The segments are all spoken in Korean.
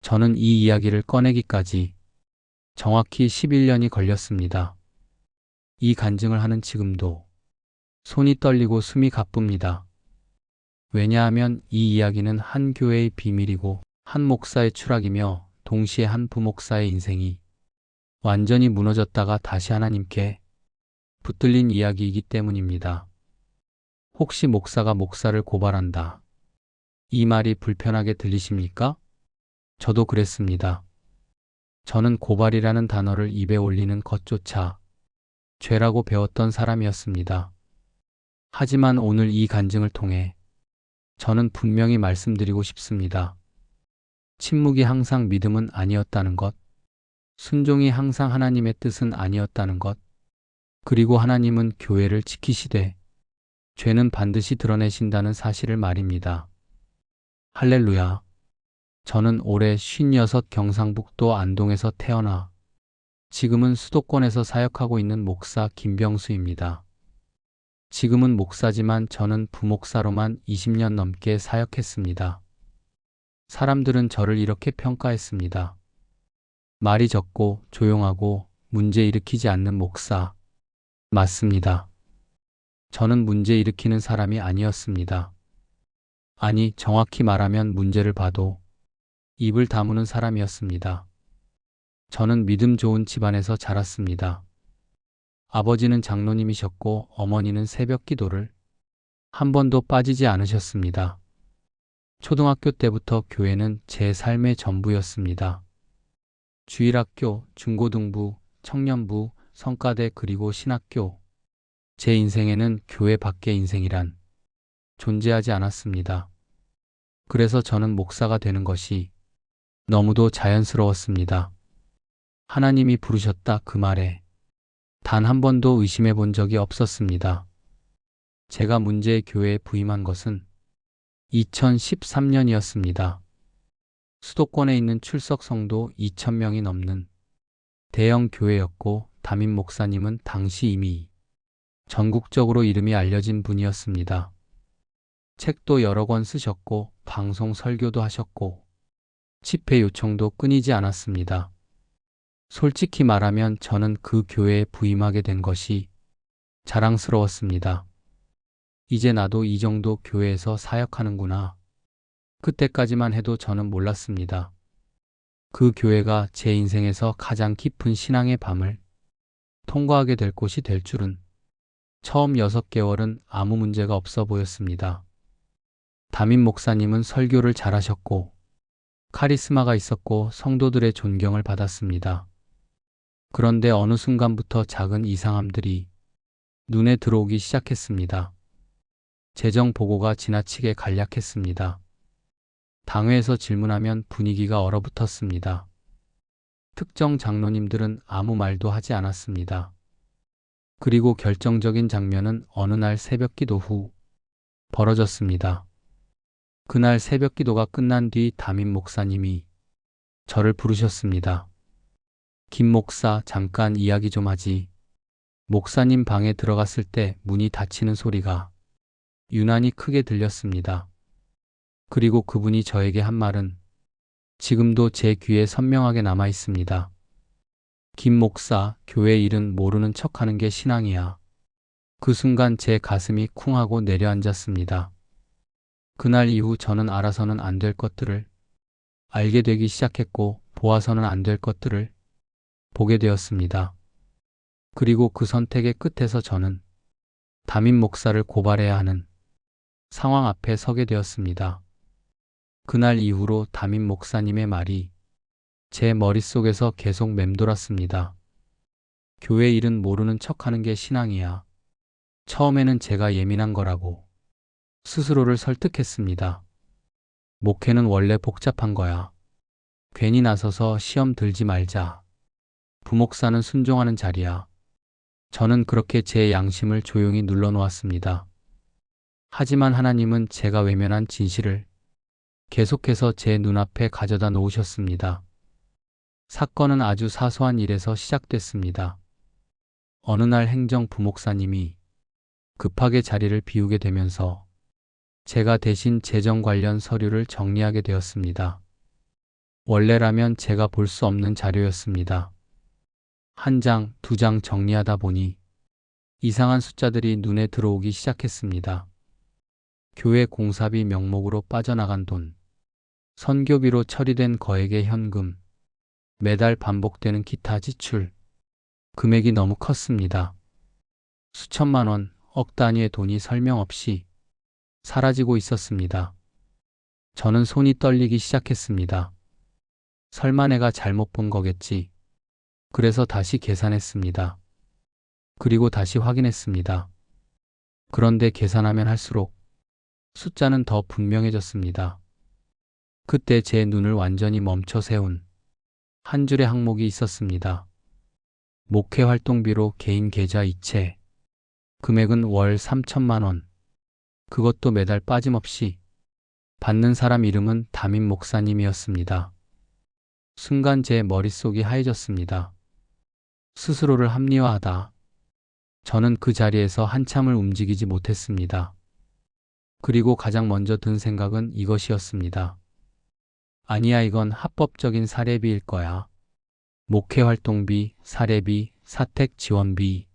저는 이 이야기를 꺼내기까지 정확히 11년이 걸렸습니다. 이 간증을 하는 지금도 손이 떨리고 숨이 가쁩니다. 왜냐하면 이 이야기는 한 교회의 비밀이고 한 목사의 추락이며 동시에 한 부목사의 인생이 완전히 무너졌다가 다시 하나님께 붙들린 이야기이기 때문입니다. 혹시 목사가 목사를 고발한다. 이 말이 불편하게 들리십니까? 저도 그랬습니다. 저는 고발이라는 단어를 입에 올리는 것조차 죄라고 배웠던 사람이었습니다. 하지만 오늘 이 간증을 통해 저는 분명히 말씀드리고 싶습니다. 침묵이 항상 믿음은 아니었다는 것, 순종이 항상 하나님의 뜻은 아니었다는 것, 그리고 하나님은 교회를 지키시되 죄는 반드시 드러내신다는 사실을 말입니다. 할렐루야. 저는 올해 56 경상북도 안동에서 태어나 지금은 수도권에서 사역하고 있는 목사 김병수입니다. 지금은 목사지만 저는 부목사로만 20년 넘게 사역했습니다. 사람들은 저를 이렇게 평가했습니다. 말이 적고 조용하고 문제 일으키지 않는 목사. 맞습니다. 저는 문제 일으키는 사람이 아니었습니다. 아니, 정확히 말하면 문제를 봐도 입을 다무는 사람이었습니다. 저는 믿음 좋은 집안에서 자랐습니다. 아버지는 장로님이셨고 어머니는 새벽 기도를 한 번도 빠지지 않으셨습니다. 초등학교 때부터 교회는 제 삶의 전부였습니다. 주일학교, 중고등부, 청년부, 성가대 그리고 신학교. 제 인생에는 교회 밖의 인생이란 존재하지 않았습니다. 그래서 저는 목사가 되는 것이 너무도 자연스러웠습니다. 하나님이 부르셨다 그 말에 단 한 번도 의심해 본 적이 없었습니다. 제가 문제의 교회에 부임한 것은 2013년이었습니다. 수도권에 있는 출석 성도 2,000명이 넘는 대형 교회였고 담임 목사님은 당시 이미 전국적으로 이름이 알려진 분이었습니다. 책도 여러 권 쓰셨고 방송 설교도 하셨고 집회 요청도 끊이지 않았습니다. 솔직히 말하면 저는 그 교회에 부임하게 된 것이 자랑스러웠습니다. 이제 나도 이 정도 교회에서 사역하는구나. 그때까지만 해도 저는 몰랐습니다. 그 교회가 제 인생에서 가장 깊은 신앙의 밤을 통과하게 될 곳이 될 줄은. 처음 6개월은 아무 문제가 없어 보였습니다. 담임 목사님은 설교를 잘하셨고 카리스마가 있었고 성도들의 존경을 받았습니다. 그런데 어느 순간부터 작은 이상함들이 눈에 들어오기 시작했습니다. 재정 보고가 지나치게 간략했습니다. 당회에서 질문하면 분위기가 얼어붙었습니다. 특정 장로님들은 아무 말도 하지 않았습니다. 그리고 결정적인 장면은 어느 날 새벽 기도 후 벌어졌습니다. 그날 새벽 기도가 끝난 뒤 담임 목사님이 저를 부르셨습니다. 김 목사, 잠깐 이야기 좀 하지. 목사님 방에 들어갔을 때 문이 닫히는 소리가 유난히 크게 들렸습니다. 그리고 그분이 저에게 한 말은 지금도 제 귀에 선명하게 남아 있습니다. 김 목사, 교회 일은 모르는 척하는 게 신앙이야. 그 순간 제 가슴이 쿵 하고 내려앉았습니다. 그날 이후 저는 알아서는 안 될 것들을 알게 되기 시작했고 보아서는 안 될 것들을 보게 되었습니다. 그리고 그 선택의 끝에서 저는 담임 목사를 고발해야 하는 상황 앞에 서게 되었습니다. 그날 이후로 담임 목사님의 말이 제 머릿속에서 계속 맴돌았습니다. 교회 일은 모르는 척하는 게 신앙이야. 처음에는 제가 예민한 거라고 스스로를 설득했습니다. 목회는 원래 복잡한 거야. 괜히 나서서 시험 들지 말자. 부목사는 순종하는 자리야. 저는 그렇게 제 양심을 조용히 눌러놓았습니다. 하지만 하나님은 제가 외면한 진실을 계속해서 제 눈앞에 가져다 놓으셨습니다. 사건은 아주 사소한 일에서 시작됐습니다. 어느 날 행정 부목사님이 급하게 자리를 비우게 되면서 제가 대신 재정 관련 서류를 정리하게 되었습니다. 원래라면 제가 볼 수 없는 자료였습니다. 한 장, 두 장 정리하다 보니 이상한 숫자들이 눈에 들어오기 시작했습니다. 교회 공사비 명목으로 빠져나간 돈, 선교비로 처리된 거액의 현금, 매달 반복되는 기타 지출, 금액이 너무 컸습니다. 수천만 원, 억 단위의 돈이 설명 없이 사라지고 있었습니다. 저는 손이 떨리기 시작했습니다. 설마 내가 잘못 본 거겠지. 그래서 다시 계산했습니다. 그리고 다시 확인했습니다. 그런데 계산하면 할수록 숫자는 더 분명해졌습니다. 그때 제 눈을 완전히 멈춰 세운 한 줄의 항목이 있었습니다. 목회 활동비로 개인 계좌 이체. 금액은 월 3천만 원. 그것도 매달 빠짐없이. 받는 사람 이름은 담임 목사님이었습니다. 순간 제 머릿속이 하얘졌습니다. 스스로를 합리화하다. 저는 그 자리에서 한참을 움직이지 못했습니다. 그리고 가장 먼저 든 생각은 이것이었습니다. 아니야, 이건 합법적인 사례비일 거야. 목회 활동비, 사례비, 사택 지원비.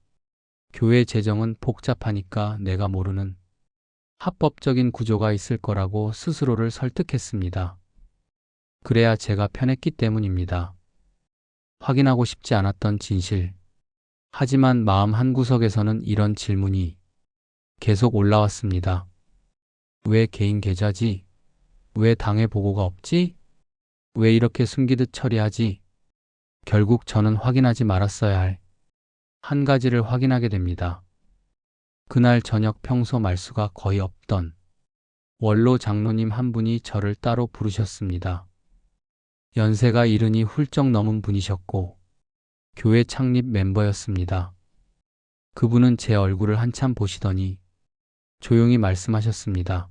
교회 재정은 복잡하니까 내가 모르는 합법적인 구조가 있을 거라고 스스로를 설득했습니다. 그래야 제가 편했기 때문입니다. 확인하고 싶지 않았던 진실. 하지만 마음 한구석에서는 이런 질문이 계속 올라왔습니다. 왜 개인 계좌지? 왜 당회 보고가 없지? 왜 이렇게 숨기듯 처리하지? 결국 저는 확인하지 말았어야 할 한 가지를 확인하게 됩니다. 그날 저녁 평소 말수가 거의 없던 원로 장로님 한 분이 저를 따로 부르셨습니다. 연세가 이른이 훌쩍 넘은 분이셨고 교회 창립 멤버였습니다. 그분은 제 얼굴을 한참 보시더니 조용히 말씀하셨습니다.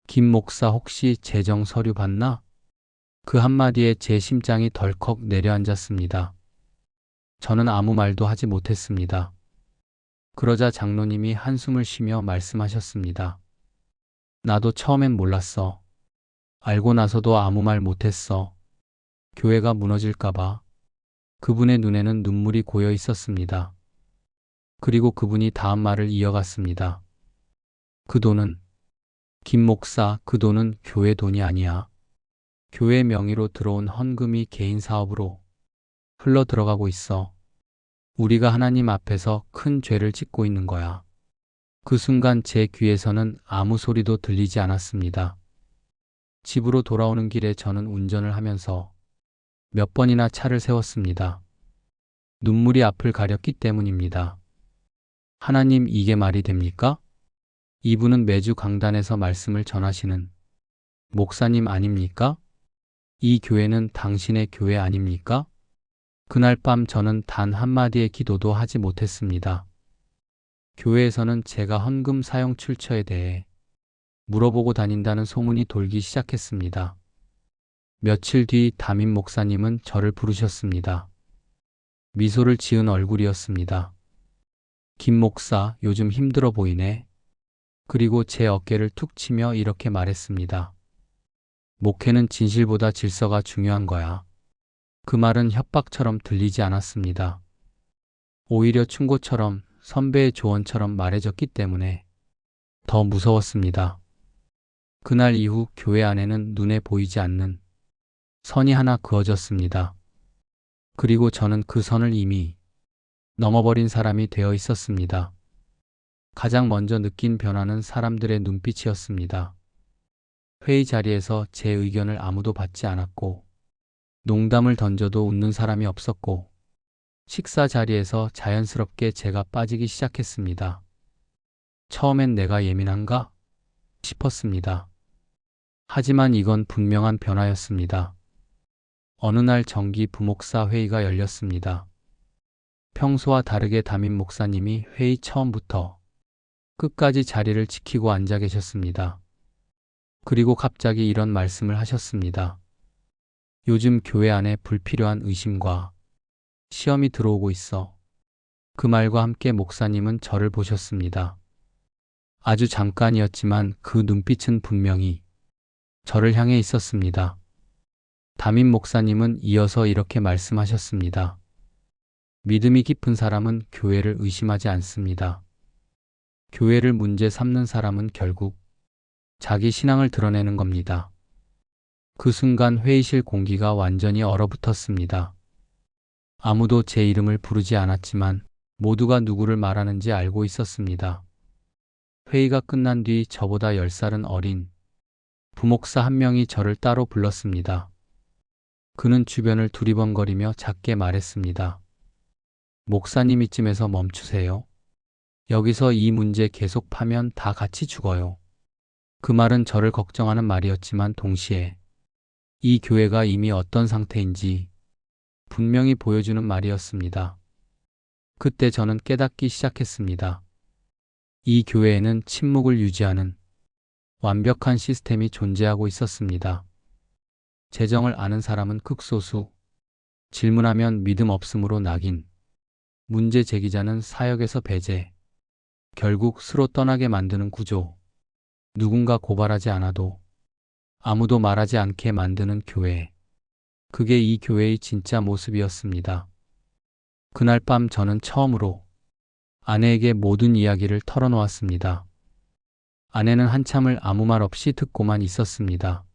김 목사 혹시 재정 서류 봤나? 그 한마디에 제 심장이 덜컥 내려앉았습니다. 저는 아무 말도 하지 못했습니다. 그러자 장로님이 한숨을 쉬며 말씀하셨습니다. 나도 처음엔 몰랐어. 알고 나서도 아무 말 못했어. 교회가 무너질까봐. 그분의 눈에는 눈물이 고여 있었습니다. 그리고 그분이 다음 말을 이어갔습니다. 그 돈은, 김 목사, 그 돈은 교회 돈이 아니야. 교회 명의로 들어온 헌금이 개인 사업으로 흘러 들어가고 있어. 우리가 하나님 앞에서 큰 죄를 짓고 있는 거야. 그 순간 제 귀에서는 아무 소리도 들리지 않았습니다. 집으로 돌아오는 길에 저는 운전을 하면서 몇 번이나 차를 세웠습니다. 눈물이 앞을 가렸기 때문입니다. 하나님, 이게 말이 됩니까? 이분은 매주 강단에서 말씀을 전하시는 목사님 아닙니까? 이 교회는 당신의 교회 아닙니까? 그날 밤 저는 단 한마디의 기도도 하지 못했습니다. 교회에서는 제가 헌금 사용 출처에 대해 물어보고 다닌다는 소문이 돌기 시작했습니다. 며칠 뒤 담임 목사님은 저를 부르셨습니다. 미소를 지은 얼굴이었습니다. 김 목사, 요즘 힘들어 보이네. 그리고 제 어깨를 툭 치며 이렇게 말했습니다. 목회는 진실보다 질서가 중요한 거야. 그 말은 협박처럼 들리지 않았습니다. 오히려 충고처럼, 선배의 조언처럼 말해졌기 때문에 더 무서웠습니다. 그날 이후 교회 안에는 눈에 보이지 않는 선이 하나 그어졌습니다. 그리고 저는 그 선을 이미 넘어버린 사람이 되어 있었습니다. 가장 먼저 느낀 변화는 사람들의 눈빛이었습니다. 회의 자리에서 제 의견을 아무도 받지 않았고, 농담을 던져도 웃는 사람이 없었고, 식사 자리에서 자연스럽게 제가 빠지기 시작했습니다. 처음엔 내가 예민한가 싶었습니다. 하지만 이건 분명한 변화였습니다. 어느 날 정기 부목사 회의가 열렸습니다. 평소와 다르게 담임 목사님이 회의 처음부터 끝까지 자리를 지키고 앉아 계셨습니다. 그리고 갑자기 이런 말씀을 하셨습니다. 요즘 교회 안에 불필요한 의심과 시험이 들어오고 있어. 그 말과 함께 목사님은 저를 보셨습니다. 아주 잠깐이었지만 그 눈빛은 분명히 저를 향해 있었습니다. 담임 목사님은 이어서 이렇게 말씀하셨습니다. 믿음이 깊은 사람은 교회를 의심하지 않습니다. 교회를 문제 삼는 사람은 결국 자기 신앙을 드러내는 겁니다. 그 순간 회의실 공기가 완전히 얼어붙었습니다. 아무도 제 이름을 부르지 않았지만 모두가 누구를 말하는지 알고 있었습니다. 회의가 끝난 뒤 저보다 10살은 어린 부목사 한 명이 저를 따로 불렀습니다. 그는 주변을 두리번거리며 작게 말했습니다. 목사님 이쯤에서 멈추세요. 여기서 이 문제 계속 파면 다 같이 죽어요. 그 말은 저를 걱정하는 말이었지만 동시에 이 교회가 이미 어떤 상태인지 분명히 보여주는 말이었습니다. 그때 저는 깨닫기 시작했습니다. 이 교회에는 침묵을 유지하는 완벽한 시스템이 존재하고 있었습니다. 재정을 아는 사람은 극소수, 질문하면 믿음 없음으로 낙인, 문제 제기자는 사역에서 배제, 결국 스로 떠나게 만드는 구조, 누군가 고발하지 않아도 아무도 말하지 않게 만드는 교회. 그게 이 교회의 진짜 모습이었습니다. 그날 밤 저는 처음으로 아내에게 모든 이야기를 털어놓았습니다. 아내는 한참을 아무 말 없이 듣고만 있었습니다.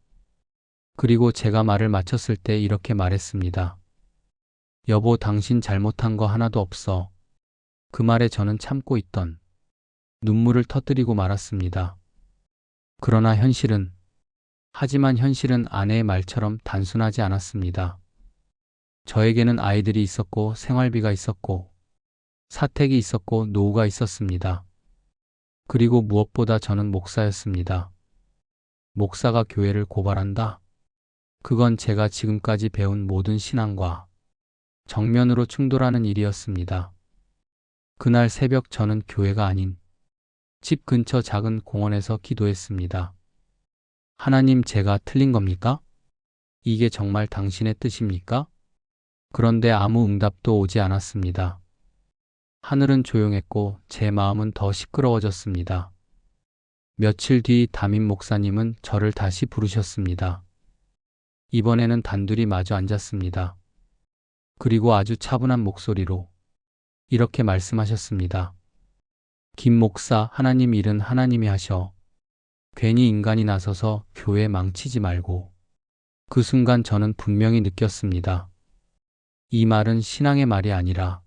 그리고 제가 말을 마쳤을 때 이렇게 말했습니다. 여보, 당신 잘못한 거 하나도 없어. 그 말에 저는 참고 있던 눈물을 터뜨리고 말았습니다. 그러나 하지만 현실은 아내의 말처럼 단순하지 않았습니다. 저에게는 아이들이 있었고 생활비가 있었고 사택이 있었고 노후가 있었습니다. 그리고 무엇보다 저는 목사였습니다. 목사가 교회를 고발한다? 그건 제가 지금까지 배운 모든 신앙과 정면으로 충돌하는 일이었습니다. 그날 새벽 저는 교회가 아닌 집 근처 작은 공원에서 기도했습니다. 하나님, 제가 틀린 겁니까? 이게 정말 당신의 뜻입니까? 그런데 아무 응답도 오지 않았습니다. 하늘은 조용했고 제 마음은 더 시끄러워졌습니다. 며칠 뒤 담임 목사님은 저를 다시 부르셨습니다. 이번에는 단둘이 마주 앉았습니다. 그리고 아주 차분한 목소리로 이렇게 말씀하셨습니다. 김 목사, 하나님 일은 하나님이 하셔. 괜히 인간이 나서서 교회 망치지 말고. 그 순간 저는 분명히 느꼈습니다. 이 말은 신앙의 말이 아니라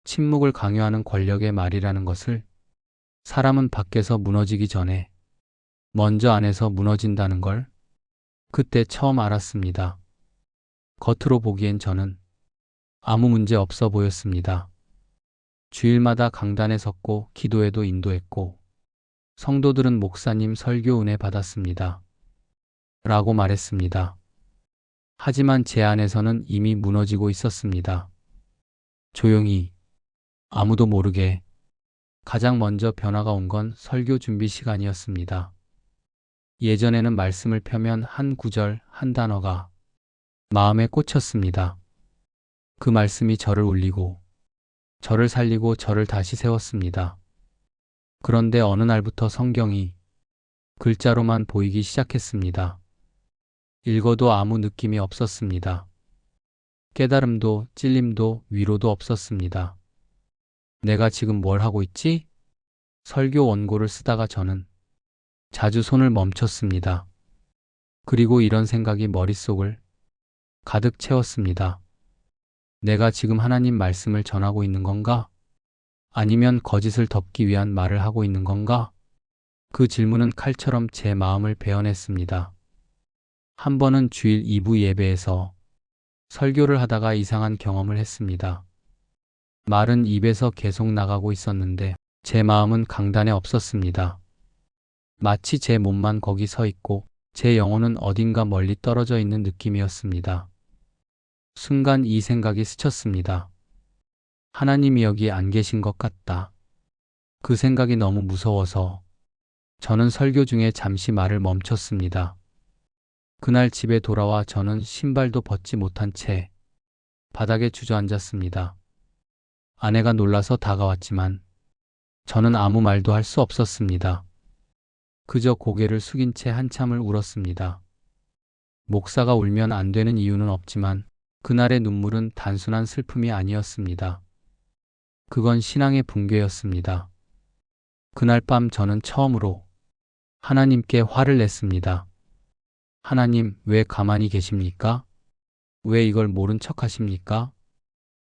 침묵을 강요하는 권력의 말이라는 것을. 사람은 밖에서 무너지기 전에 먼저 안에서 무너진다는 걸 그때 처음 알았습니다. 겉으로 보기엔 저는 아무 문제 없어 보였습니다. 주일마다 강단에 섰고 기도회도 인도했고 성도들은 목사님 설교 은혜 받았습니다. 라고 말했습니다. 하지만 제 안에서는 이미 무너지고 있었습니다. 조용히, 아무도 모르게 가장 먼저 변화가 온 건 설교 준비 시간이었습니다. 예전에는 말씀을 펴면 한 구절, 한 단어가 마음에 꽂혔습니다. 그 말씀이 저를 울리고, 저를 살리고 저를 다시 세웠습니다. 그런데 어느 날부터 성경이 글자로만 보이기 시작했습니다. 읽어도 아무 느낌이 없었습니다. 깨달음도 찔림도 위로도 없었습니다. 내가 지금 뭘 하고 있지? 설교 원고를 쓰다가 저는 자주 손을 멈췄습니다. 그리고 이런 생각이 머릿속을 가득 채웠습니다. 내가 지금 하나님 말씀을 전하고 있는 건가? 아니면 거짓을 덮기 위한 말을 하고 있는 건가? 그 질문은 칼처럼 제 마음을 베어냈습니다. 한 번은 주일 2부 예배에서 설교를 하다가 이상한 경험을 했습니다. 말은 입에서 계속 나가고 있었는데 제 마음은 강단에 없었습니다. 마치 제 몸만 거기 서 있고 제 영혼은 어딘가 멀리 떨어져 있는 느낌이었습니다. 순간 이 생각이 스쳤습니다. 하나님이 여기 안 계신 것 같다. 그 생각이 너무 무서워서 저는 설교 중에 잠시 말을 멈췄습니다. 그날 집에 돌아와 저는 신발도 벗지 못한 채 바닥에 주저앉았습니다. 아내가 놀라서 다가왔지만 저는 아무 말도 할 수 없었습니다. 그저 고개를 숙인 채 한참을 울었습니다. 목사가 울면 안 되는 이유는 없지만 그날의 눈물은 단순한 슬픔이 아니었습니다. 그건 신앙의 붕괴였습니다. 그날 밤 저는 처음으로 하나님께 화를 냈습니다. 하나님, 왜 가만히 계십니까? 왜 이걸 모른 척 하십니까?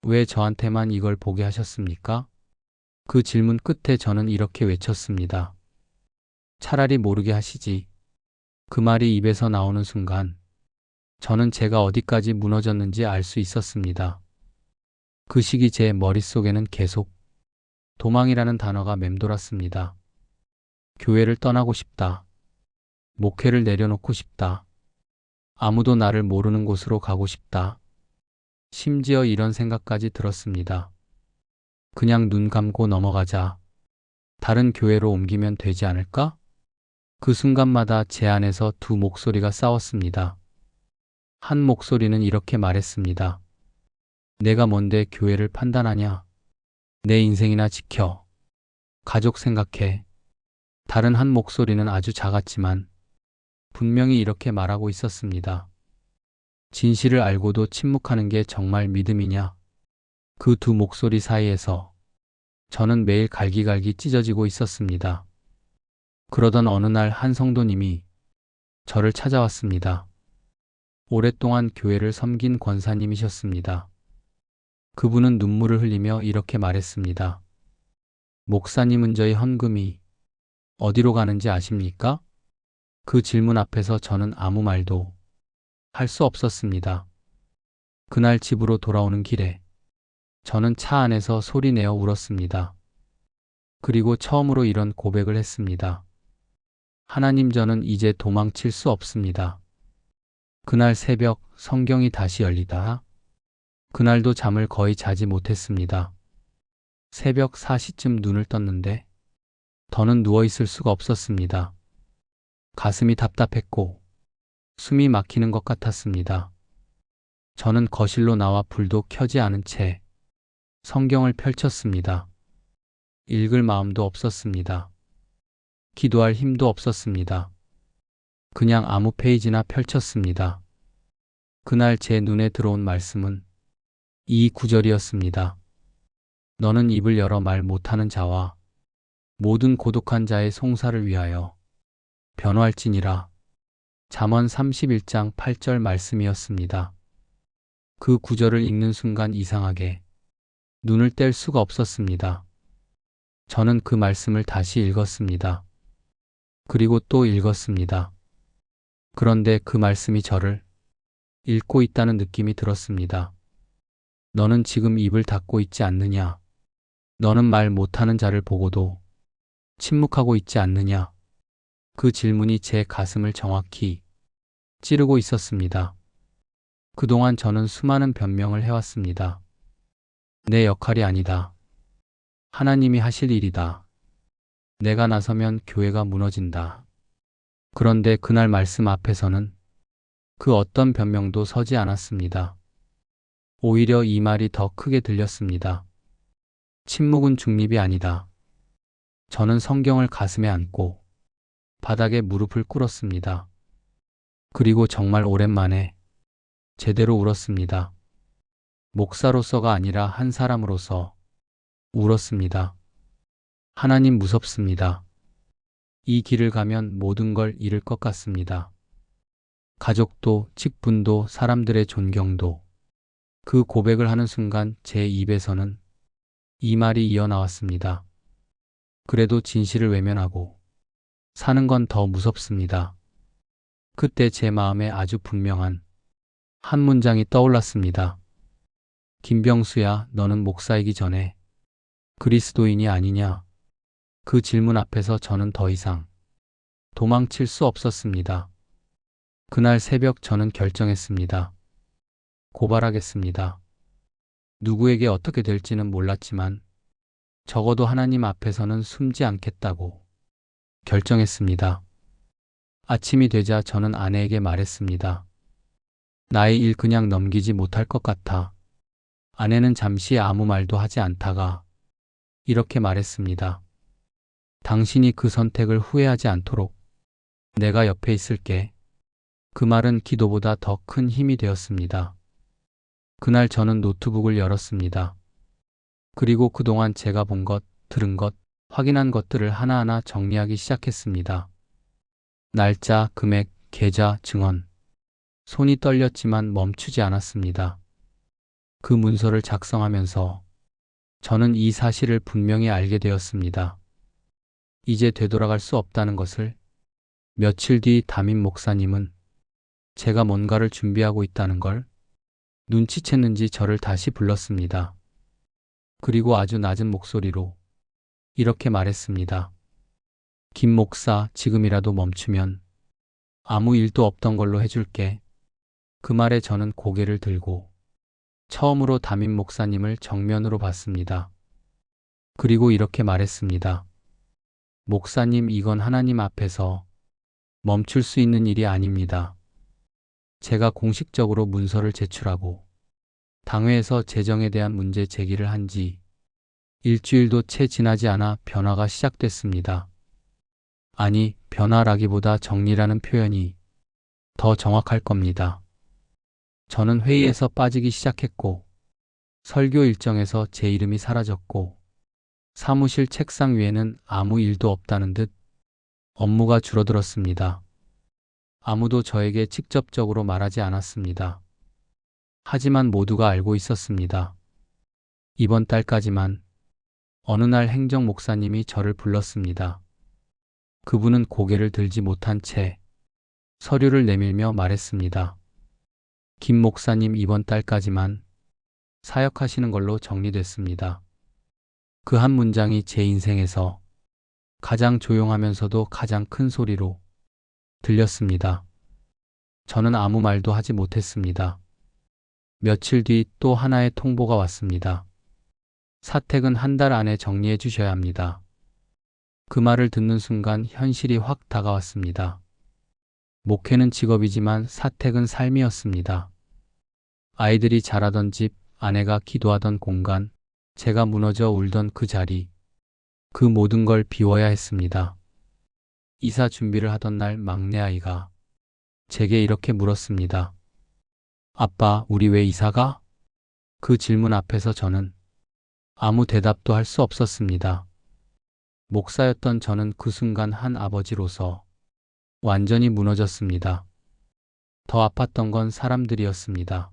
왜 저한테만 이걸 보게 하셨습니까? 그 질문 끝에 저는 이렇게 외쳤습니다. 차라리 모르게 하시지. 그 말이 입에서 나오는 순간 저는 제가 어디까지 무너졌는지 알 수 있었습니다. 그 시기 제 머릿속에는 계속 도망이라는 단어가 맴돌았습니다. 교회를 떠나고 싶다. 목회를 내려놓고 싶다. 아무도 나를 모르는 곳으로 가고 싶다. 심지어 이런 생각까지 들었습니다. 그냥 눈 감고 넘어가자. 다른 교회로 옮기면 되지 않을까? 그 순간마다 제 안에서 두 목소리가 싸웠습니다. 한 목소리는 이렇게 말했습니다. 내가 뭔데 교회를 판단하냐? 내 인생이나 지켜. 가족 생각해. 다른 한 목소리는 아주 작았지만 분명히 이렇게 말하고 있었습니다. 진실을 알고도 침묵하는 게 정말 믿음이냐? 그 두 목소리 사이에서 저는 매일 갈기갈기 찢어지고 있었습니다. 그러던 어느 날 한 성도님이 저를 찾아왔습니다. 오랫동안 교회를 섬긴 권사님이셨습니다. 그분은 눈물을 흘리며 이렇게 말했습니다. 목사님은 저희 헌금이 어디로 가는지 아십니까? 그 질문 앞에서 저는 아무 말도 할 수 없었습니다. 그날 집으로 돌아오는 길에 저는 차 안에서 소리내어 울었습니다. 그리고 처음으로 이런 고백을 했습니다. 하나님, 저는 이제 도망칠 수 없습니다. 그날 새벽 성경이 다시 열리다. 그날도 잠을 거의 자지 못했습니다. 새벽 4시쯤 눈을 떴는데 더는 누워있을 수가 없었습니다. 가슴이 답답했고 숨이 막히는 것 같았습니다. 저는 거실로 나와 불도 켜지 않은 채 성경을 펼쳤습니다. 읽을 마음도 없었습니다. 기도할 힘도 없었습니다. 그냥 아무 페이지나 펼쳤습니다. 그날 제 눈에 들어온 말씀은 이 구절이었습니다. 너는 입을 열어 말 못하는 자와 모든 고독한 자의 송사를 위하여 변호할지니라. 잠언 31장 8절 말씀이었습니다. 그 구절을 읽는 순간 이상하게 눈을 뗄 수가 없었습니다. 저는 그 말씀을 다시 읽었습니다. 그리고 또 읽었습니다. 그런데 그 말씀이 저를 읽고 있다는 느낌이 들었습니다. 너는 지금 입을 닫고 있지 않느냐? 너는 말 못하는 자를 보고도 침묵하고 있지 않느냐? 그 질문이 제 가슴을 정확히 찌르고 있었습니다. 그동안 저는 수많은 변명을 해왔습니다. 내 역할이 아니다. 하나님이 하실 일이다. 내가 나서면 교회가 무너진다. 그런데 그날 말씀 앞에서는 그 어떤 변명도 서지 않았습니다. 오히려 이 말이 더 크게 들렸습니다. 침묵은 중립이 아니다. 저는 성경을 가슴에 안고 바닥에 무릎을 꿇었습니다. 그리고 정말 오랜만에 제대로 울었습니다. 목사로서가 아니라 한 사람으로서 울었습니다. 하나님, 무섭습니다. 이 길을 가면 모든 걸 잃을 것 같습니다. 가족도, 직분도, 사람들의 존경도. 그 고백을 하는 순간 제 입에서는 이 말이 이어나왔습니다. 그래도 진실을 외면하고 사는 건 더 무섭습니다. 그때 제 마음에 아주 분명한 한 문장이 떠올랐습니다. 김병수야, 너는 목사이기 전에 그리스도인이 아니냐? 그 질문 앞에서 저는 더 이상 도망칠 수 없었습니다. 그날 새벽 저는 결정했습니다. 고발하겠습니다. 누구에게 어떻게 될지는 몰랐지만 적어도 하나님 앞에서는 숨지 않겠다고 결정했습니다. 아침이 되자 저는 아내에게 말했습니다. 나의 일 그냥 넘기지 못할 것 같아. 아내는 잠시 아무 말도 하지 않다가 이렇게 말했습니다. 당신이 그 선택을 후회하지 않도록 내가 옆에 있을게. 그 말은 기도보다 더 큰 힘이 되었습니다. 그날 저는 노트북을 열었습니다. 그리고 그동안 제가 본 것, 들은 것, 확인한 것들을 하나하나 정리하기 시작했습니다. 날짜, 금액, 계좌, 증언. 손이 떨렸지만 멈추지 않았습니다. 그 문서를 작성하면서 저는 이 사실을 분명히 알게 되었습니다. 이제 되돌아갈 수 없다는 것을. 며칠 뒤 담임 목사님은 제가 뭔가를 준비하고 있다는 걸 눈치챘는지 저를 다시 불렀습니다. 그리고 아주 낮은 목소리로 이렇게 말했습니다. 김 목사, 지금이라도 멈추면 아무 일도 없던 걸로 해줄게. 그 말에 저는 고개를 들고 처음으로 담임 목사님을 정면으로 봤습니다. 그리고 이렇게 말했습니다. 목사님, 이건 하나님 앞에서 멈출 수 있는 일이 아닙니다. 제가 공식적으로 문서를 제출하고 당회에서 재정에 대한 문제 제기를 한 지 일주일도 채 지나지 않아 변화가 시작됐습니다. 아니, 변화라기보다 정리라는 표현이 더 정확할 겁니다. 저는 회의에서 빠지기 시작했고, 설교 일정에서 제 이름이 사라졌고, 사무실 책상 위에는 아무 일도 없다는 듯 업무가 줄어들었습니다. 아무도 저에게 직접적으로 말하지 않았습니다. 하지만 모두가 알고 있었습니다. 이번 달까지만. 어느 날 행정 목사님이 저를 불렀습니다. 그분은 고개를 들지 못한 채 서류를 내밀며 말했습니다. 김 목사님, 이번 달까지만 사역하시는 걸로 정리됐습니다. 그 한 문장이 제 인생에서 가장 조용하면서도 가장 큰 소리로 들렸습니다. 저는 아무 말도 하지 못했습니다. 며칠 뒤 또 하나의 통보가 왔습니다. 사택은 한 달 안에 정리해 주셔야 합니다. 그 말을 듣는 순간 현실이 확 다가왔습니다. 목회는 직업이지만 사택은 삶이었습니다. 아이들이 자라던 집, 아내가 기도하던 공간, 제가 무너져 울던 그 자리, 그 모든 걸 비워야 했습니다. 이사 준비를 하던 날 막내 아이가 제게 이렇게 물었습니다. 아빠, 우리 왜 이사 가? 그 질문 앞에서 저는 아무 대답도 할 수 없었습니다. 목사였던 저는 그 순간 한 아버지로서 완전히 무너졌습니다. 더 아팠던 건 사람들이었습니다.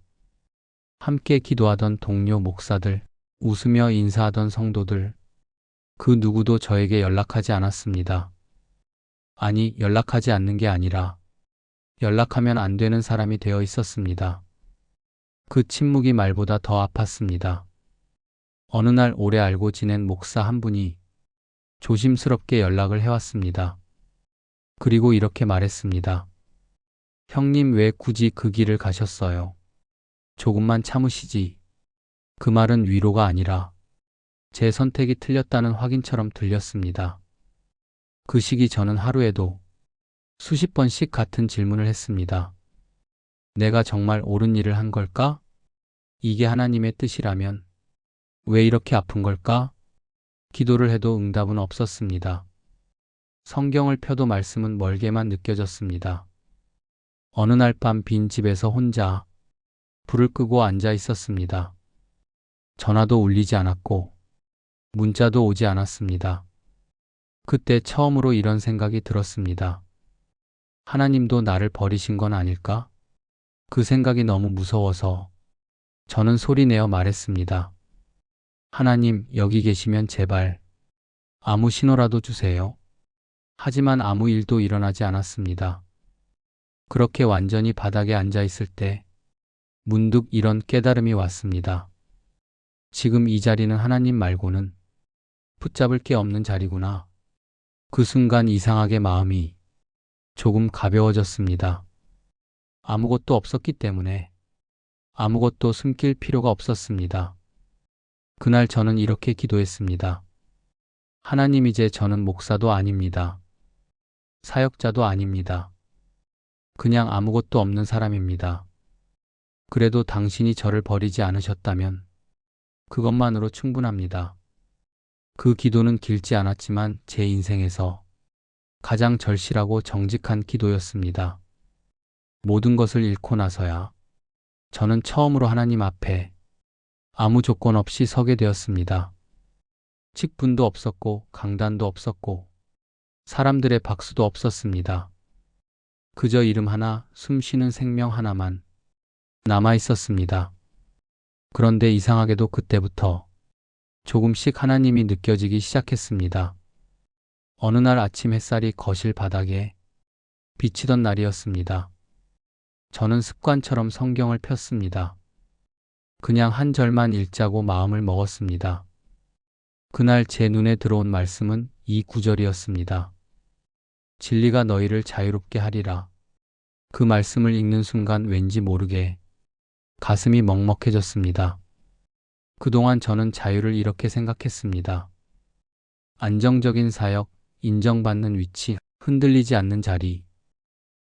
함께 기도하던 동료 목사들, 웃으며 인사하던 성도들, 그 누구도 저에게 연락하지 않았습니다. 아니, 연락하지 않는 게 아니라 연락하면 안 되는 사람이 되어 있었습니다. 그 침묵이 말보다 더 아팠습니다. 어느 날 오래 알고 지낸 목사 한 분이 조심스럽게 연락을 해왔습니다. 그리고 이렇게 말했습니다. 형님, 왜 굳이 그 길을 가셨어요? 조금만 참으시지. 그 말은 위로가 아니라 제 선택이 틀렸다는 확인처럼 들렸습니다. 그 시기 저는 하루에도 수십 번씩 같은 질문을 했습니다. 내가 정말 옳은 일을 한 걸까? 이게 하나님의 뜻이라면 왜 이렇게 아픈 걸까? 기도를 해도 응답은 없었습니다. 성경을 펴도 말씀은 멀게만 느껴졌습니다. 어느 날 밤 빈 집에서 혼자 불을 끄고 앉아 있었습니다. 전화도 울리지 않았고 문자도 오지 않았습니다. 그때 처음으로 이런 생각이 들었습니다. 하나님도 나를 버리신 건 아닐까? 그 생각이 너무 무서워서 저는 소리내어 말했습니다. 하나님, 여기 계시면 제발 아무 신호라도 주세요. 하지만 아무 일도 일어나지 않았습니다. 그렇게 완전히 바닥에 앉아 있을 때 문득 이런 깨달음이 왔습니다. 지금 이 자리는 하나님 말고는 붙잡을 게 없는 자리구나. 그 순간 이상하게 마음이 조금 가벼워졌습니다. 아무것도 없었기 때문에 아무것도 숨길 필요가 없었습니다. 그날 저는 이렇게 기도했습니다. 하나님, 이제 저는 목사도 아닙니다. 사역자도 아닙니다. 그냥 아무것도 없는 사람입니다. 그래도 당신이 저를 버리지 않으셨다면 그것만으로 충분합니다. 그 기도는 길지 않았지만 제 인생에서 가장 절실하고 정직한 기도였습니다. 모든 것을 잃고 나서야 저는 처음으로 하나님 앞에 아무 조건 없이 서게 되었습니다. 직분도 없었고 강단도 없었고 사람들의 박수도 없었습니다. 그저 이름 하나, 숨쉬는 생명 하나만 남아 있었습니다. 그런데 이상하게도 그때부터 조금씩 하나님이 느껴지기 시작했습니다. 어느 날 아침 햇살이 거실 바닥에 비치던 날이었습니다. 저는 습관처럼 성경을 폈습니다. 그냥 한 절만 읽자고 마음을 먹었습니다. 그날 제 눈에 들어온 말씀은 이 구절이었습니다. 진리가 너희를 자유롭게 하리라. 그 말씀을 읽는 순간 왠지 모르게 가슴이 먹먹해졌습니다. 그동안 저는 자유를 이렇게 생각했습니다. 안정적인 사역, 인정받는 위치, 흔들리지 않는 자리.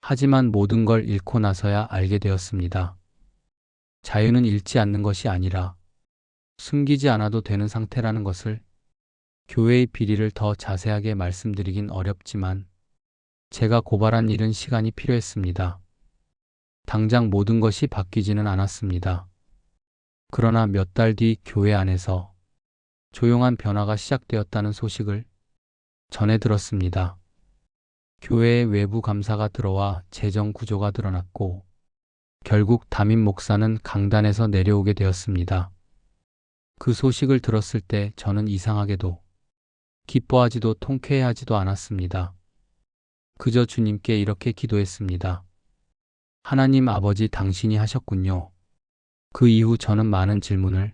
하지만 모든 걸 잃고 나서야 알게 되었습니다. 자유는 잃지 않는 것이 아니라 숨기지 않아도 되는 상태라는 것을. 교회의 비리를 더 자세하게 말씀드리긴 어렵지만 제가 고발한 일은 시간이 필요했습니다. 당장 모든 것이 바뀌지는 않았습니다. 그러나 몇 달 뒤 교회 안에서 조용한 변화가 시작되었다는 소식을 전해 들었습니다. 교회에 외부 감사가 들어와 재정 구조가 드러났고 결국 담임 목사는 강단에서 내려오게 되었습니다. 그 소식을 들었을 때 저는 이상하게도 기뻐하지도 통쾌해하지도 않았습니다. 그저 주님께 이렇게 기도했습니다. 하나님 아버지, 당신이 하셨군요. 그 이후 저는 많은 질문을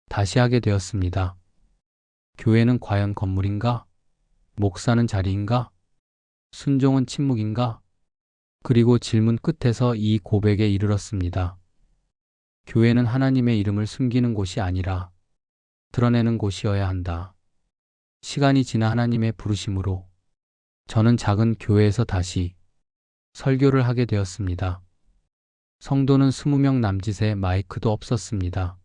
다시 하게 되었습니다. 교회는 과연 건물인가? 목사는 자리인가? 순종은 침묵인가? 그리고 질문 끝에서 이 고백에 이르렀습니다. 교회는 하나님의 이름을 숨기는 곳이 아니라 드러내는 곳이어야 한다. 시간이 지나 하나님의 부르심으로 저는 작은 교회에서 다시 설교를 하게 되었습니다. 성도는 20명 남짓에 마이크도 없었습니다.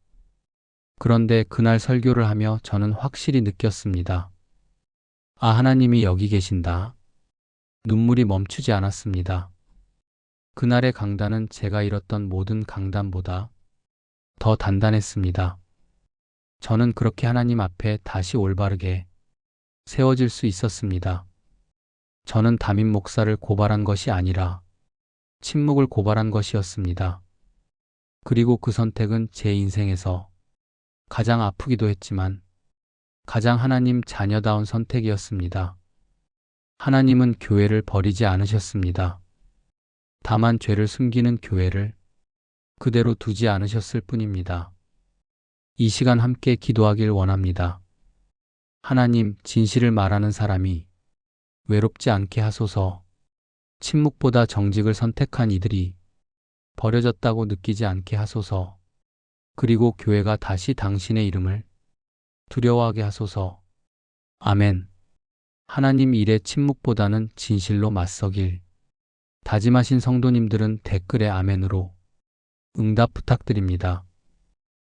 그런데 그날 설교를 하며 저는 확실히 느꼈습니다. 아, 하나님이 여기 계신다. 눈물이 멈추지 않았습니다. 그날의 강단은 제가 잃었던 모든 강단보다 더 단단했습니다. 저는 그렇게 하나님 앞에 다시 올바르게 세워질 수 있었습니다. 저는 담임 목사를 고발한 것이 아니라 침묵을 고발한 것이었습니다. 그리고 그 선택은 제 인생에서 가장 아프기도 했지만 가장 하나님 자녀다운 선택이었습니다. 하나님은 교회를 버리지 않으셨습니다. 다만 죄를 숨기는 교회를 그대로 두지 않으셨을 뿐입니다. 이 시간 함께 기도하길 원합니다. 하나님, 진실을 말하는 사람이 외롭지 않게 하소서. 침묵보다 정직을 선택한 이들이 버려졌다고 느끼지 않게 하소서. 그리고 교회가 다시 당신의 이름을 두려워하게 하소서. 아멘. 하나님 일의 침묵보다는 진실로 맞서길 다짐하신 성도님들은 댓글에 아멘으로 응답 부탁드립니다.